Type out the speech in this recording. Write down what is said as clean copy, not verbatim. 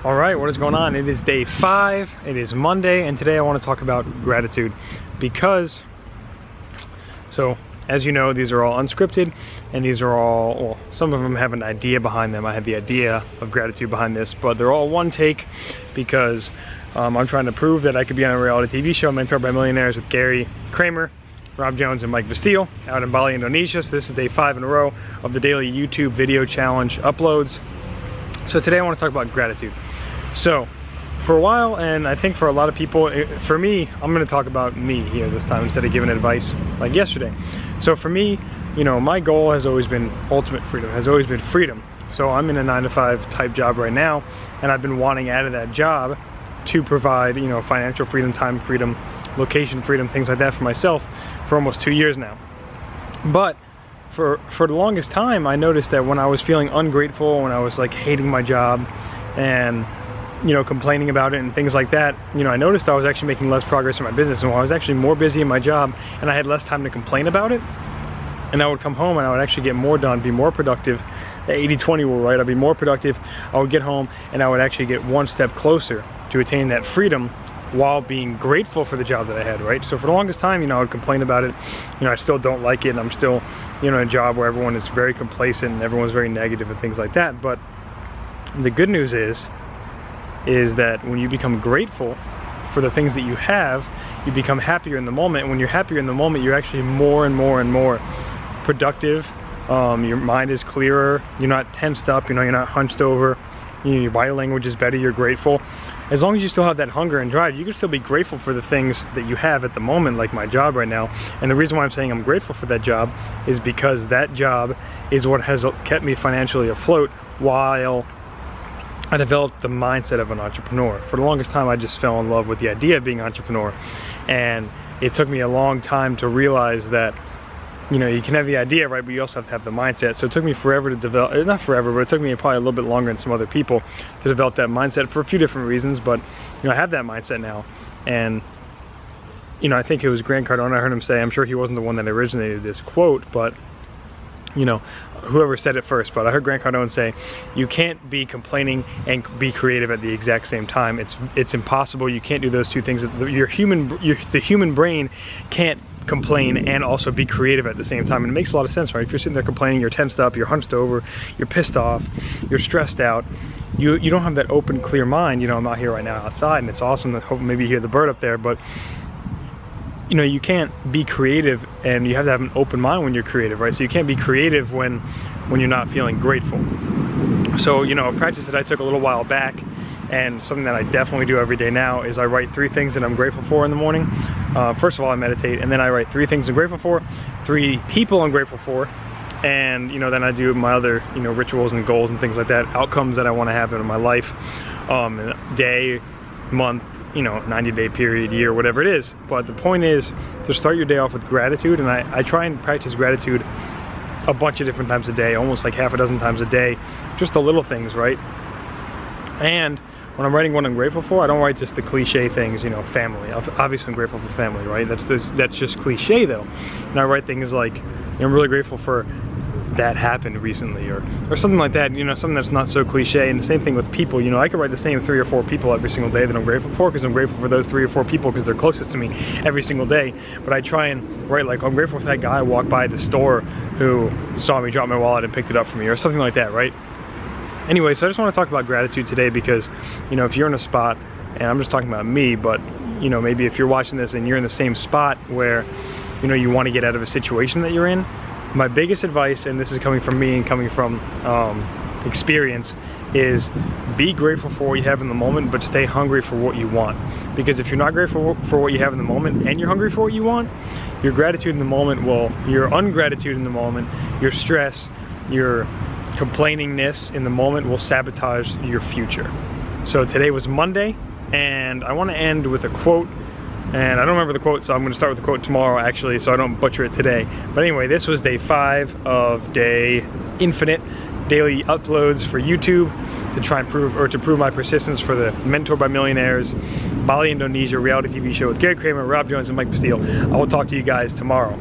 All right, what is going on? It is day 5, it is Monday, and today I want to talk about gratitude because, so as you know, these are all unscripted, and these are all, well, some of them have an idea behind them. I have the idea of gratitude behind this, but they're all one take because I'm trying to prove that I could be on a reality TV show, Mentored by Millionaires with Gerry Cramer, Rob Jones, and Mike Vestil out in Bali, Indonesia. So this is day 5 in a row of the daily YouTube video challenge uploads. So today I want to talk about gratitude. So for a while, and I think for a lot of people, for me, I'm going to talk about me here this time instead of giving advice like yesterday. So for me, you know, my goal has always been ultimate freedom, has always been freedom. So I'm in a 9-to-5 type job right now, and I've been wanting out of that job to provide, you know, financial freedom, time freedom, location freedom, things like that for myself for almost 2 years now. But for the longest time, I noticed that when I was feeling ungrateful, when I was like hating my job and, you know, complaining about it and things like that, you know, I noticed I was actually making less progress in my business, and while I was actually more busy in my job and I had less time to complain about it, and I would come home and I would actually get more done, be more productive. The 80-20 rule, right? I'd be more productive, I would get home and I would actually get one step closer to attain that freedom while being grateful for the job that I had, right? So for the longest time, you know, I would complain about it. You know, I still don't like it, and I'm still, you know, in a job where everyone is very complacent and everyone's very negative and things like that. But the good news is that when you become grateful for the things that you have, you become happier in the moment. And when you're happier in the moment, you're actually more and more and more productive. Your mind is clearer. You're not tensed up. You know, you're not hunched over. You know, your body language is better. You're grateful. As long as you still have that hunger and drive, you can still be grateful for the things that you have at the moment, like my job right now. And the reason why I'm saying I'm grateful for that job is because that job is what has kept me financially afloat while I developed the mindset of an entrepreneur. For the longest time, I just fell in love with the idea of being an entrepreneur. And it took me a long time to realize that, you know, you can have the idea, right, but you also have to have the mindset. So it took me forever to develop, not forever, but it took me probably a little bit longer than some other people to develop that mindset for a few different reasons. But, you know, I have that mindset now. And, you know, I think it was Grant Cardone, I heard him say, I'm sure he wasn't the one that originated this quote, but, you know, whoever said it first, but I heard Grant Cardone say, you can't be complaining and be creative at the exact same time. It's impossible. You can't do those two things. The human brain can't complain and also be creative at the same time. And it makes a lot of sense, right? If you're sitting there complaining, you're tensed up, you're hunched over, you're pissed off, you're stressed out, you don't have that open, clear mind. You know, I'm out here right now outside, and it's awesome to hope maybe you hear the bird up there, but you know, you can't be creative, and you have to have an open mind when you're creative, right? So you can't be creative when you're not feeling grateful. So, you know, a practice that I took a little while back, and something that I definitely do every day now, is I write 3 things that I'm grateful for in the morning. First of all, I meditate, and then I write 3 things I'm grateful for, 3 people I'm grateful for, and, you know, then I do my other, you know, rituals and goals and things like that, outcomes that I want to have in my life, day, month, you know, 90-day period, year, whatever it is. But the point is to start your day off with gratitude, and I try and practice gratitude a bunch of different times a day, almost like half a dozen times a day, just the little things, right? And when I'm writing what I'm grateful for, I don't write just the cliche things, you know, family. Obviously I'm grateful for family, right? That's just cliche though. And I write things like, you know, I'm really grateful for that happened recently, or something like that, you know, something that's not so cliche. And the same thing with people, you know, I could write the same 3 or 4 people every single day that I'm grateful for, because I'm grateful for those 3 or 4 people because they're closest to me every single day. But I try and write like, I'm grateful for that guy who walked by the store who saw me drop my wallet and picked it up for me, or something like that, right? Anyway, so I just want to talk about gratitude today because, you know, if you're in a spot, and I'm just talking about me, but, you know, maybe if you're watching this and you're in the same spot where, you know, you want to get out of a situation that you're in, my biggest advice, and this is coming from me and coming from experience, is be grateful for what you have in the moment, but stay hungry for what you want. Because if you're not grateful for what you have in the moment and you're hungry for what you want, your gratitude in the moment your ungratitude in the moment, your stress, your complainingness in the moment will sabotage your future. So today was Monday, and I want to end with a quote. And I don't remember the quote, so I'm going to start with the quote tomorrow, actually, so I don't butcher it today. But anyway, this was day 5 of day infinite daily uploads for YouTube to try and prove my persistence for the Mentored by Millionaires Bali, Indonesia reality TV show with Gerry Cramer, Rob Jones, and Mike Vestil. I will talk to you guys tomorrow.